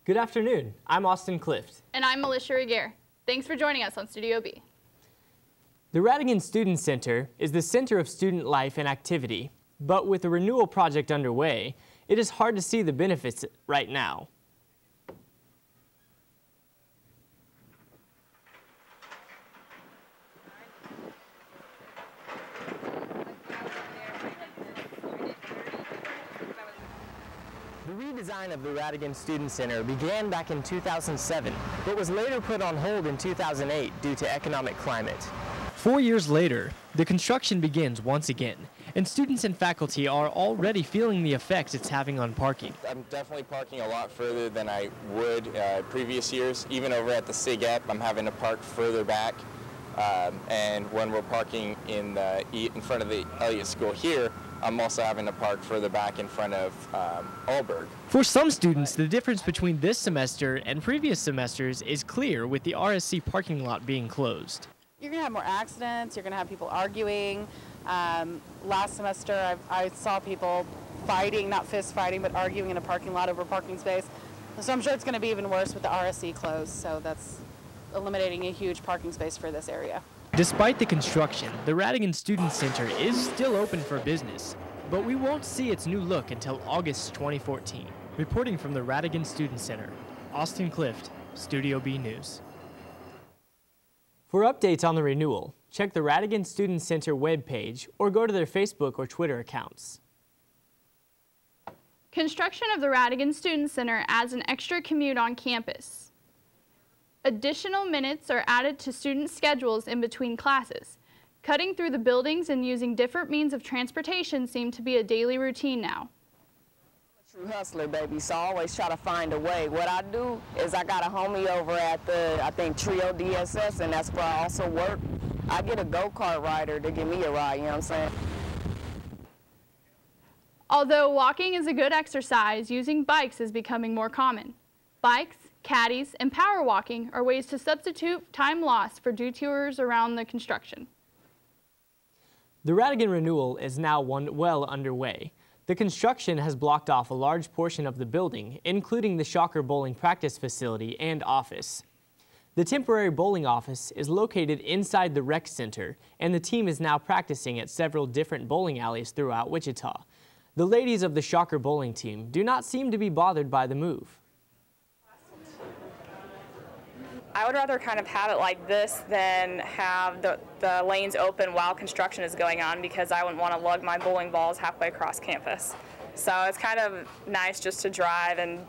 Good afternoon. I'm Austin Clift. And I'm Melisha Regrier. Thanks for joining us on Studio B. The Radigan Student Center is the center of student life and activity, but with the renewal project underway, it is hard to see the benefits right now. The redesign of the Radigan Student Center began back in 2007, but was later put on hold in 2008 due to economic climate. 4 years later, the construction begins once again, and students and faculty are already feeling the effects it's having on parking. I'm definitely parking a lot further than I would previous years. Even over at the SIG app, I'm having to park further back. And when we're parking in front of the Elliott School here, I'm also having to park further back in front of Alberg. For some students, the difference between this semester and previous semesters is clear with the RSC parking lot being closed. You're going to have more accidents, you're going to have people arguing. Last semester I saw people fighting, not fist fighting, but arguing in a parking lot over parking space. So I'm sure it's going to be even worse with the RSC closed, so that's eliminating a huge parking space for this area. Despite the construction, the Radigan Student Center is still open for business, but we won't see its new look until August 2014. Reporting from the Radigan Student Center, Austin Clift, Studio B News. For updates on the renewal, check the Radigan Student Center webpage or go to their Facebook or Twitter accounts. Construction of the Radigan Student Center adds an extra commute on campus. Additional minutes are added to student schedules in between classes. Cutting through the buildings and using different means of transportation seem to be a daily routine now. I'm a true hustler, baby, so I always try to find a way. What I do is I got a homie over at I think Trio DSS, and that's where I also work. I get a go-kart rider to give me a ride, you know what I'm saying? Although walking is a good exercise, using bikes is becoming more common. Bikes, caddies, and power walking are ways to substitute time lost for detours around the construction. The Radigan renewal is now well underway. The construction has blocked off a large portion of the building, including the Shocker Bowling practice facility and office. The temporary bowling office is located inside the rec center, and the team is now practicing at several different bowling alleys throughout Wichita. The ladies of the Shocker Bowling team do not seem to be bothered by the move. I would rather kind of have it like this than have the lanes open while construction is going on, because I wouldn't want to lug my bowling balls halfway across campus. So it's kind of nice just to drive and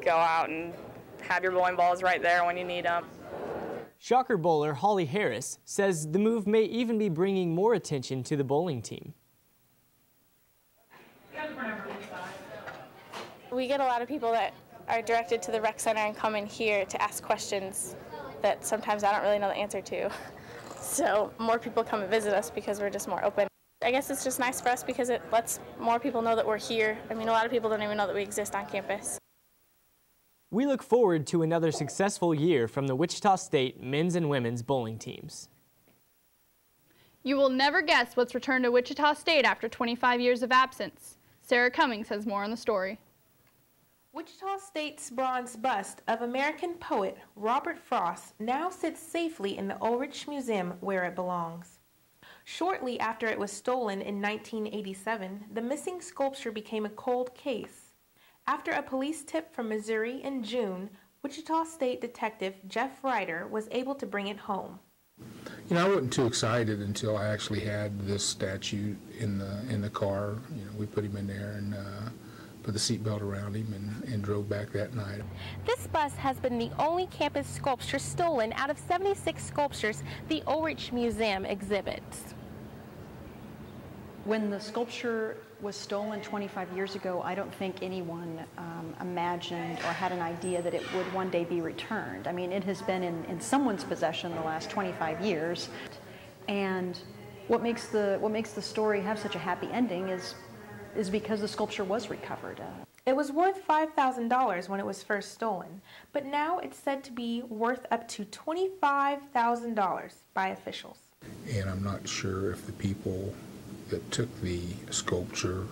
go out and have your bowling balls right there when you need them. Shocker bowler Holly Harris says the move may even be bringing more attention to the bowling team. We get a lot of people that are directed to the rec center and come in here to ask questions that sometimes I don't really know the answer to. So more people come and visit us because we're just more open. I guess it's just nice for us because it lets more people know that we're here. I mean, a lot of people don't even know that we exist on campus. We look forward to another successful year from the Wichita State men's and women's bowling teams. You will never guess what's returned to Wichita State after 25 years of absence. Sarah Cummings has more on the story. Wichita State's bronze bust of American poet Robert Frost now sits safely in the Ulrich Museum where it belongs. Shortly after it was stolen in 1987, the missing sculpture became a cold case. After a police tip from Missouri in June, Wichita State Detective Jeff Ryder was able to bring it home. You know, I wasn't too excited until I actually had this statue in the car. You know, we put him in there and put the seatbelt around him and drove back that night. This bust has been the only campus sculpture stolen out of 76 sculptures the Ulrich Museum exhibits. When the sculpture was stolen 25 years ago, I don't think anyone imagined or had an idea that it would one day be returned. I mean, it has been in someone's possession the last 25 years. And what makes the story have such a happy ending is because the sculpture was recovered. It was worth $5,000 when it was first stolen, but now it's said to be worth up to $25,000 by officials. And I'm not sure if the people that took the sculpture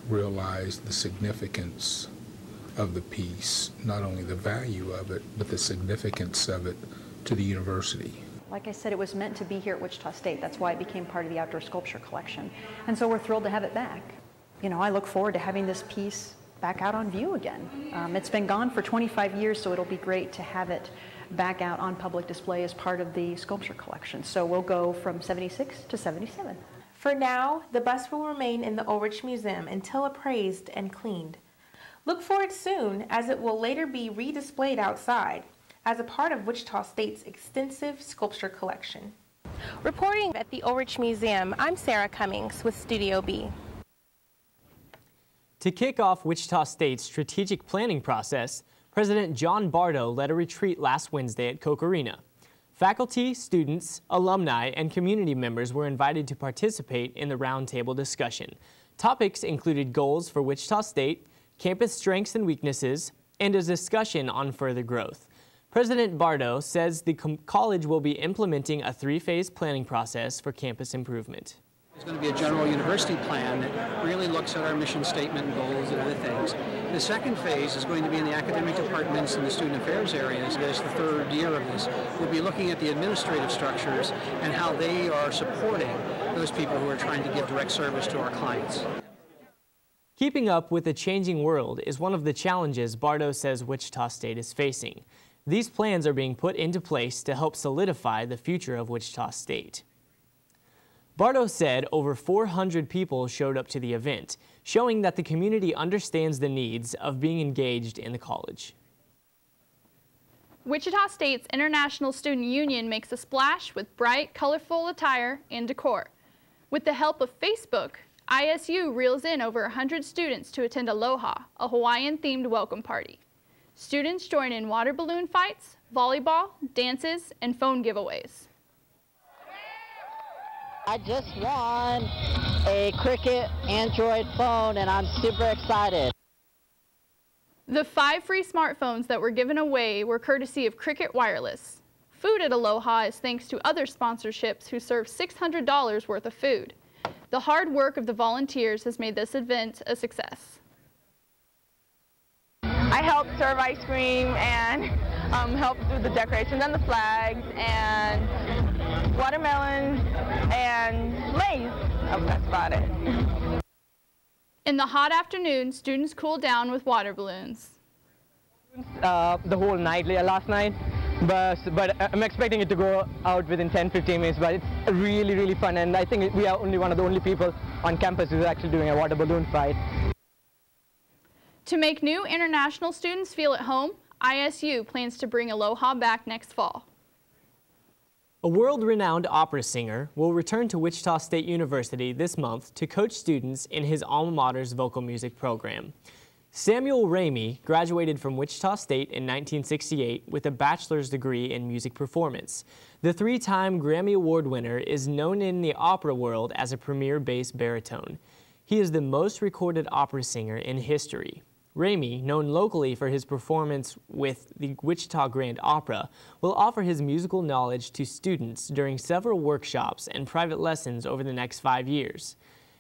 realized the significance of the piece, not only the value of it, but the significance of it to the university. Like I said, it was meant to be here at Wichita State. That's why it became part of the outdoor sculpture collection. And so we're thrilled to have it back. You know, I look forward to having this piece back out on view again. It's been gone for 25 years, so it'll be great to have it back out on public display as part of the sculpture collection. So we'll go from 76 to 77. For now, the bust will remain in the Ulrich Museum until appraised and cleaned. Look for it soon, as it will later be redisplayed outside as a part of Wichita State's extensive sculpture collection. Reporting at the Ulrich Museum, I'm Sarah Cummings with Studio B. To kick off Wichita State's strategic planning process, President John Bardo led a retreat last Wednesday at Koch Arena. Faculty, students, alumni, and community members were invited to participate in the roundtable discussion. Topics included goals for Wichita State, campus strengths and weaknesses, and a discussion on further growth. President Bardo says the college will be implementing a three-phase planning process for campus improvement. There's going to be a general university plan that really looks at our mission statement and goals and other things. The second phase is going to be in the academic departments and the student affairs areas. This is the third year of this. We'll be looking at the administrative structures and how they are supporting those people who are trying to give direct service to our clients. Keeping up with the changing world is one of the challenges Bardo says Wichita State is facing. These plans are being put into place to help solidify the future of Wichita State. Bardo said over 400 people showed up to the event, showing that the community understands the needs of being engaged in the college. Wichita State's International Student Union makes a splash with bright, colorful attire and decor. With the help of Facebook, ISU reels in over 100 students to attend Aloha, a Hawaiian-themed welcome party. Students join in water balloon fights, volleyball, dances, and phone giveaways. I just won a Cricket Android phone and I'm super excited. The 5 free smartphones that were given away were courtesy of Cricket Wireless. Food at Aloha is thanks to other sponsorships who serve $600 worth of food. The hard work of the volunteers has made this event a success. I helped serve ice cream and helped do the decorations and the flags and watermelons and Lay's. Oh, that's about it. In the hot afternoon, students cool down with water balloons. The whole night, last night, but I'm expecting it to go out within 10-15 minutes, but it's really, really fun, and I think we are one of the only people on campus who's actually doing a water balloon fight. To make new international students feel at home, ISU plans to bring Aloha back next fall. A world-renowned opera singer will return to Wichita State University this month to coach students in his alma mater's vocal music program. Samuel Ramey graduated from Wichita State in 1968 with a bachelor's degree in music performance. The 3-time Grammy Award winner is known in the opera world as a premier bass baritone. He is the most recorded opera singer in history. Ramey, known locally for his performance with the Wichita Grand Opera, will offer his musical knowledge to students during several workshops and private lessons over the next 5 years.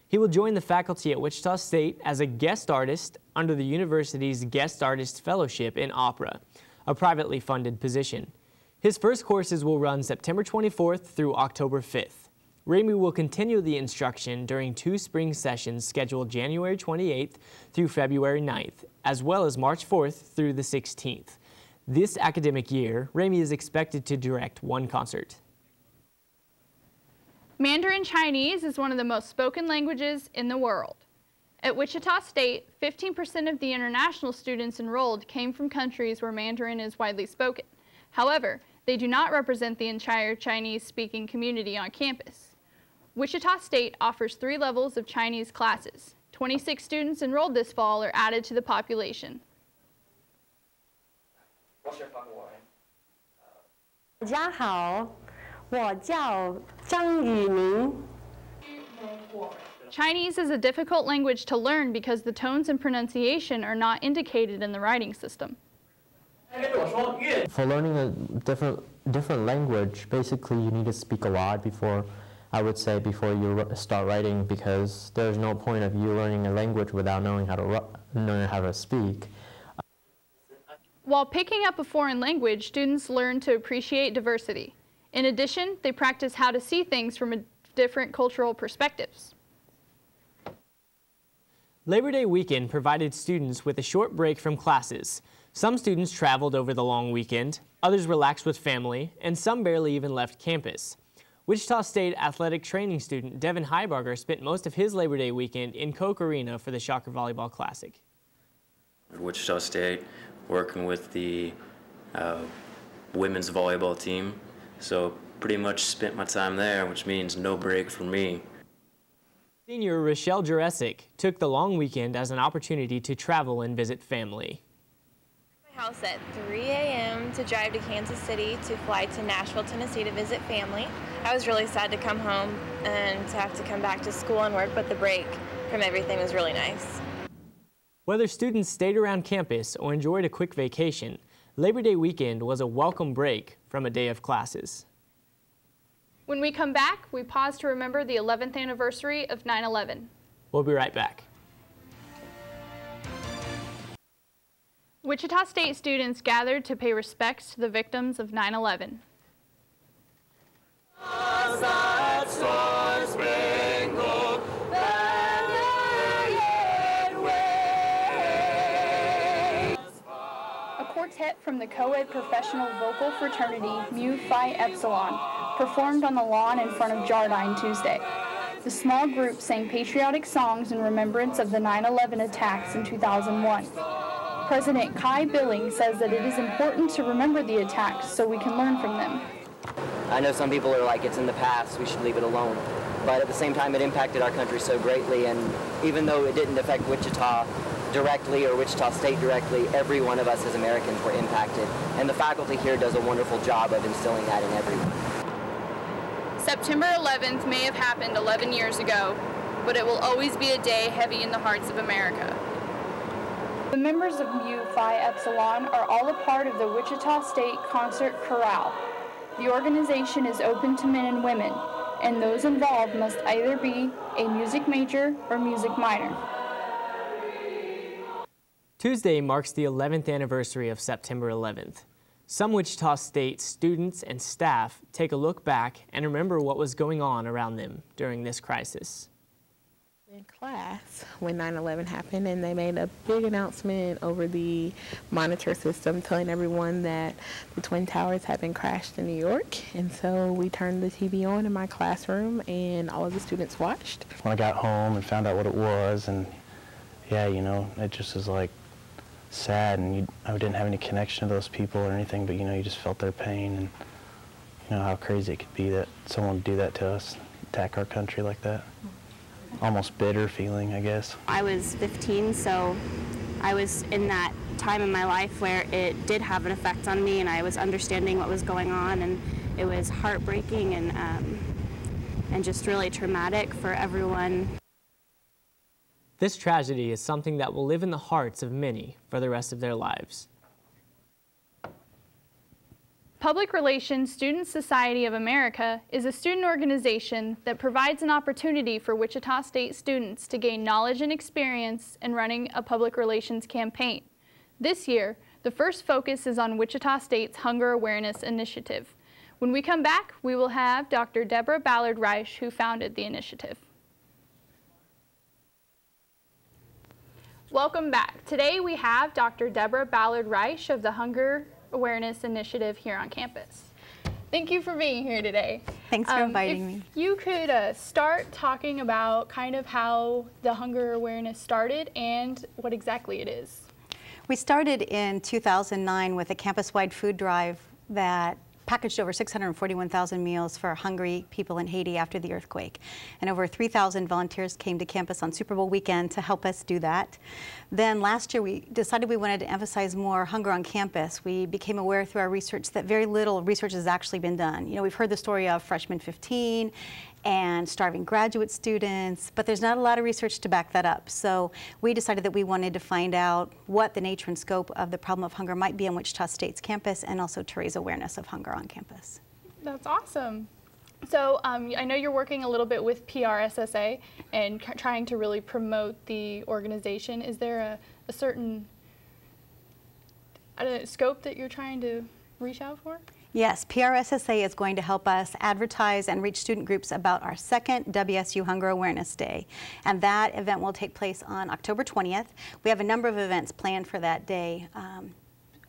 He will join the faculty at Wichita State as a guest artist under the university's Guest Artist Fellowship in Opera, a privately funded position. His first courses will run September 24th through October 5th. Ramey will continue the instruction during 2 spring sessions scheduled January 28th through February 9th, as well as March 4th through the 16th. This academic year, Ramey is expected to direct 1 concert. Mandarin Chinese is one of the most spoken languages in the world. At Wichita State, 15% of the international students enrolled came from countries where Mandarin is widely spoken. However, they do not represent the entire Chinese-speaking community on campus. Wichita State offers 3 levels of Chinese classes. 26 students enrolled this fall are added to the population. What's your Hangul? 大家好，我叫张雨宁。Chinese is a difficult language to learn because the tones and pronunciation are not indicated in the writing system. For learning a different language, basically you need to speak a lot before, I would say, before you start writing, because there's no point of you learning a language without knowing how to speak. While picking up a foreign language, students learn to appreciate diversity. In addition, they practice how to see things from different cultural perspectives. Labor Day weekend provided students with a short break from classes. Some students traveled over the long weekend, others relaxed with family, and some barely even left campus. Wichita State athletic training student Devin Heibarger spent most of his Labor Day weekend in Koch Arena for the Shocker Volleyball Classic. Wichita State, working with the women's volleyball team, so pretty much spent my time there, which means no break for me. Senior Rochelle Juresic took the long weekend as an opportunity to travel and visit family. My house at 3 a.m. to drive to Kansas City to fly to Nashville, Tennessee to visit family. I was really sad to come home and to have to come back to school and work, but the break from everything was really nice. Whether students stayed around campus or enjoyed a quick vacation, Labor Day weekend was a welcome break from a day of classes. When we come back, we pause to remember the 11th anniversary of 9/11. We'll be right back. Wichita State students gathered to pay respects to the victims of 9/11. A quartet from the co-ed professional vocal fraternity Mu Phi Epsilon performed on the lawn in front of Jardine Tuesday. The small group sang patriotic songs in remembrance of the 9/11 attacks in 2001. President Kai Billing says that it is important to remember the attacks so we can learn from them. I know some people are like, it's in the past, we should leave it alone. But at the same time, it impacted our country so greatly, and even though it didn't affect Wichita directly or Wichita State directly, every one of us as Americans were impacted. And the faculty here does a wonderful job of instilling that in everyone. September 11th may have happened 11 years ago, but it will always be a day heavy in the hearts of America. The members of Mu Phi Epsilon are all a part of the Wichita State Concert Chorale. The organization is open to men and women, and those involved must either be a music major or music minor. Tuesday marks the 11th anniversary of September 11th. Some Wichita State students and staff take a look back and remember what was going on around them during this crisis. In class when 9/11 happened, and they made a big announcement over the monitor system telling everyone that the Twin Towers had been crashed in New York. And so we turned the TV on in my classroom and all of the students watched. When I got home and found out what it was, and yeah, you know, it just was like sad, and I didn't have any connection to those people or anything, but you know, you just felt their pain, and you know how crazy it could be that someone would do that to us, attack our country like that. Almost bitter feeling, I guess. I was 15, so I was in that time in my life where it did have an effect on me, and I was understanding what was going on, and it was heartbreaking and just really traumatic for everyone. This tragedy is something that will live in the hearts of many for the rest of their lives. Public Relations Student Society of America is a student organization that provides an opportunity for Wichita State students to gain knowledge and experience in running a public relations campaign. This year, the first focus is on Wichita State's Hunger Awareness Initiative. When we come back, we will have Dr. Deborah Ballard-Reich, who founded the initiative. Welcome back. Today we have Dr. Deborah Ballard-Reich of the Hunger Awareness Initiative here on campus. Thank you for being here today. Thanks for inviting me. If you could start talking about kind of how the Hunger Awareness started and what exactly it is. We started in 2009 with a campus-wide food drive that packaged over 641,000 meals for hungry people in Haiti after the earthquake. And over 3,000 volunteers came to campus on Super Bowl weekend to help us do that. Then last year we decided we wanted to emphasize more hunger on campus. We became aware through our research that very little research has actually been done. You know, we've heard the story of Freshman 15 and starving graduate students, but there's not a lot of research to back that up. So we decided that we wanted to find out what the nature and scope of the problem of hunger might be on Wichita State's campus, and also to raise awareness of hunger on campus. That's awesome. So I know you're working a little bit with PRSSA and trying to really promote the organization. Is there a certain scope that you're trying to reach out for? Yes, PRSSA is going to help us advertise and reach student groups about our second WSU Hunger Awareness Day. And that event will take place on October 20th. We have a number of events planned for that day.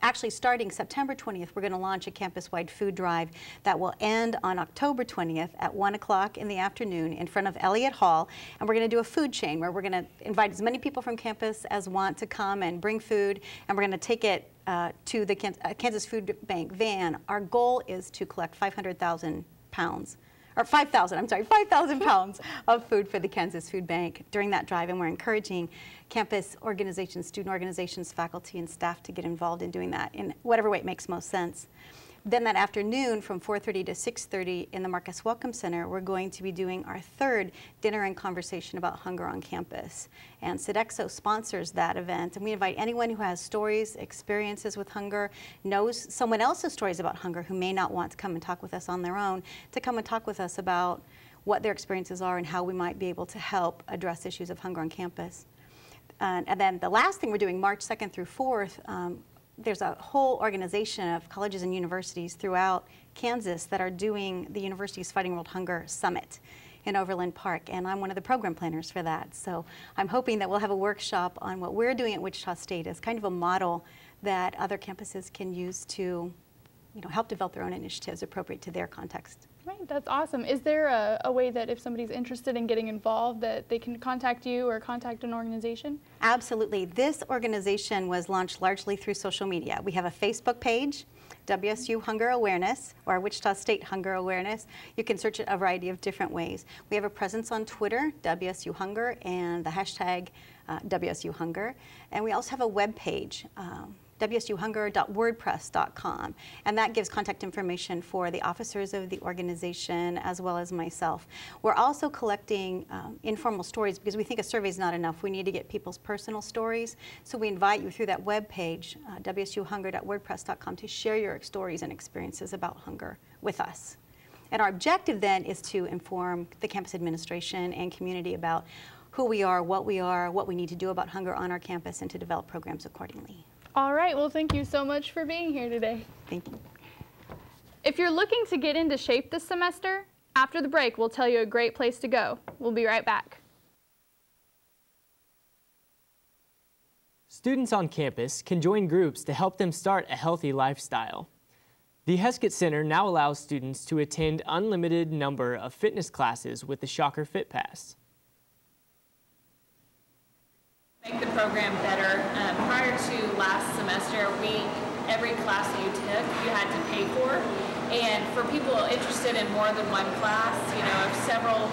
Actually, starting September 20th, we're going to launch a campus-wide food drive that will end on October 20th at 1 o'clock in the afternoon in front of Elliott Hall. And we're going to do a food chain where we're going to invite as many people from campus as want to come and bring food, and we're going to take it to the Kansas Food Bank van. Our goal is to collect 5,000 pounds, or 5,000 pounds of food for the Kansas Food Bank during that drive, and we're encouraging campus organizations, student organizations, faculty, and staff to get involved in doing that in whatever way it makes most sense. Then that afternoon from 4:30 to 6:30 in the Marcus Welcome Center, we're going to be doing our third dinner and conversation about hunger on campus. And Sodexo sponsors that event, and we invite anyone who has stories, experiences with hunger, knows someone else's stories about hunger who may not want to come and talk with us on their own, to come and talk with us about what their experiences are and how we might be able to help address issues of hunger on campus. And then the last thing we're doing, March 2nd through 4th, there's a whole organization of colleges and universities throughout Kansas that are doing the University's Fighting World Hunger Summit in Overland Park, and I'm one of the program planners for that. So I'm hoping that we'll have a workshop on what we're doing at Wichita State as kind of a model that other campuses can use to, help develop their own initiatives appropriate to their context. Right, that's awesome. Is there a way that if somebody's interested in getting involved that they can contact you or contact an organization? Absolutely. This organization was launched largely through social media. We have a Facebook page, WSU Hunger Awareness, or Wichita State Hunger Awareness. You can search it a variety of different ways. We have a presence on Twitter, WSU Hunger, and the hashtag WSU Hunger. And we also have a web page, wsuhunger.wordpress.com, and that gives contact information for the officers of the organization as well as myself. We're also collecting informal stories because we think a survey is not enough. We need to get people's personal stories, so we invite you through that web page, wsuhunger.wordpress.com, to share your stories and experiences about hunger with us. And our objective then is to inform the campus administration and community about who we are, what we need to do about hunger on our campus, and to develop programs accordingly. All right, well, thank you so much for being here today. Thank you. If you're looking to get into shape this semester, after the break, we'll tell you a great place to go. We'll be right back. Students on campus can join groups to help them start a healthy lifestyle. The Heskett Center now allows students to attend unlimited number of fitness classes with the Shocker Fit Pass. Make the program better. Prior to last semester, every class that you took, you had to pay for. And for people interested in more than one class, if several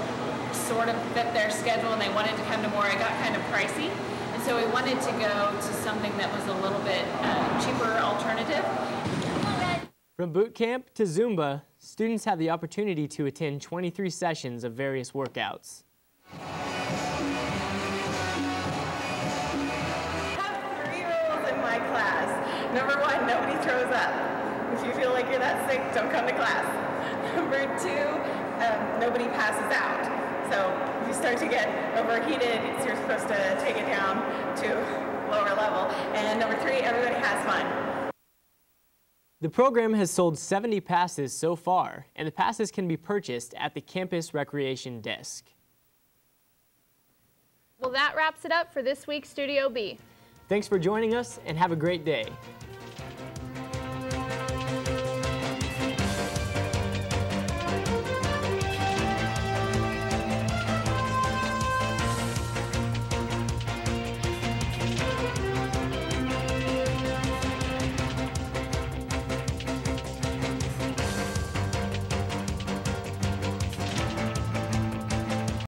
sort of fit their schedule and they wanted to come to more, it got kind of pricey. And so we wanted to go to something that was a little bit cheaper alternative. From boot camp to Zumba, students have the opportunity to attend 23 sessions of various workouts. Number one, nobody throws up. If you feel like you're that sick, don't come to class. Number two, nobody passes out. So if you start to get overheated, you're supposed to take it down to lower level. And number three, everybody has fun. The program has sold 70 passes so far, and the passes can be purchased at the campus recreation desk. Well, that wraps it up for this week's Studio B. Thanks for joining us, and have a great day.